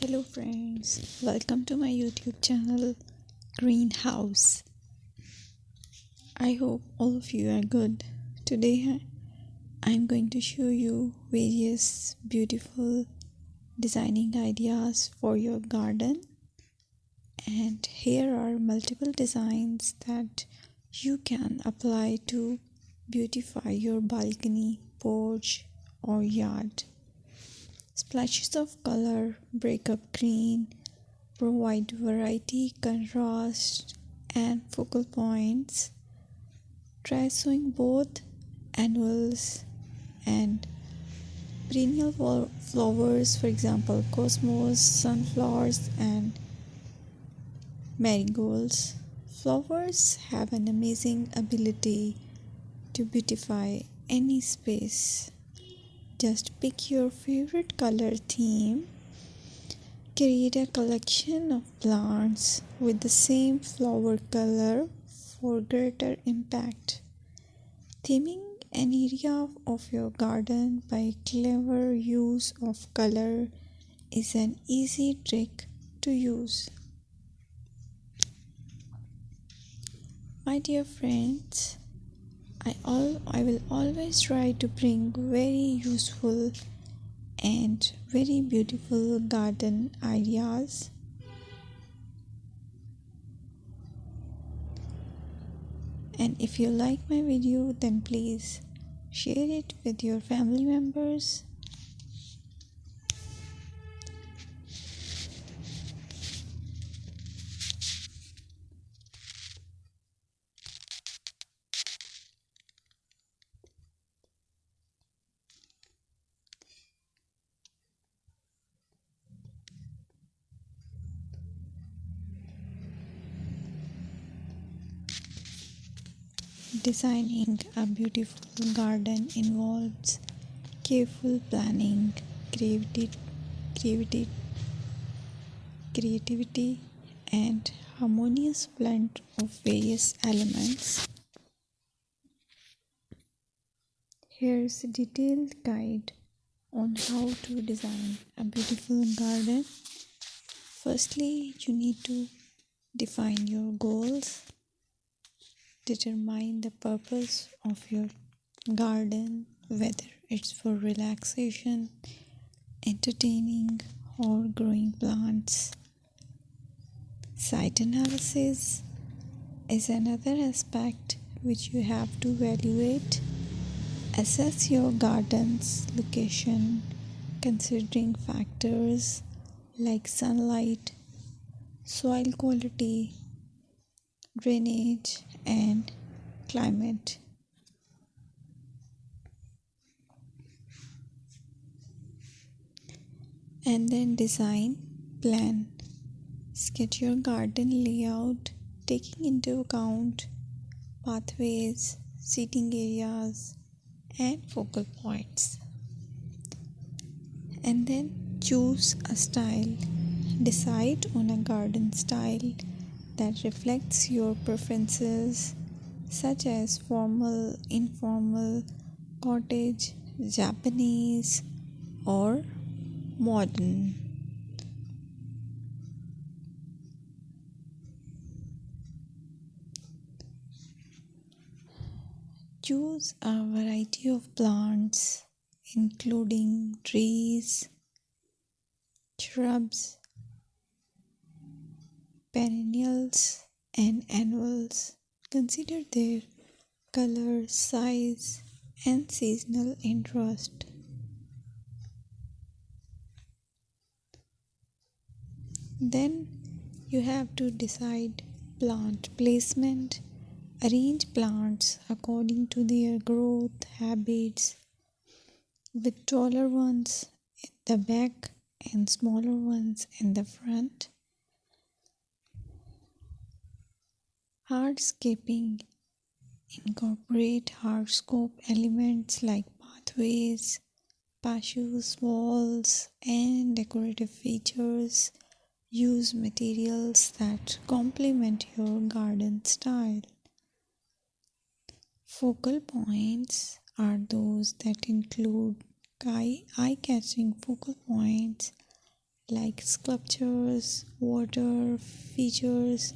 Hello friends, welcome to my YouTube channel Greenhouse. I hope all of you are good. Today I'm going to show you various beautiful designing ideas for your garden, and here are multiple designs that you can apply to beautify your balcony, porch or yard. Splashes of color break up green, provide variety, contrast, and focal points. Try sowing both annuals and perennial flowers, for example, cosmos, sunflowers, and marigolds. Flowers have an amazing ability to beautify any space. Just pick your favorite color theme. Create a collection of plants with the same flower color for greater impact. Theming an area of your garden by clever use of color is an easy trick to use. My dear friends, I will always try to bring very useful and very beautiful garden ideas. And if you like my video, then please share it with your family members. Designing a beautiful garden involves careful planning, creativity, creativity, and harmonious blend of various elements. Here's a detailed guide on how to design a beautiful garden. Firstly, you need to define your goals. Determine the purpose of your garden, whether it's for relaxation, entertaining, or growing plants. Site analysis is another aspect which you have to evaluate. Assess your garden's location, considering factors like sunlight, soil quality, drainage, and climate. And then design plan. Sketch your garden layout, taking into account pathways, seating areas, and focal points. And then choose a style. Decide on a garden style that reflects your preferences, such as formal, informal, cottage, Japanese, or modern. Choose a variety of plants, including trees, shrubs, perennials, and annuals. Consider their color, size, and seasonal interest. Then you have to decide plant placement. Arrange plants according to their growth habits, with taller ones in the back and smaller ones in the front. Hardscaping. Incorporate hardscape elements like pathways, patios, walls, and decorative features. Use materials that complement your garden style. Focal points are those that include eye-catching focal points like sculptures, water features,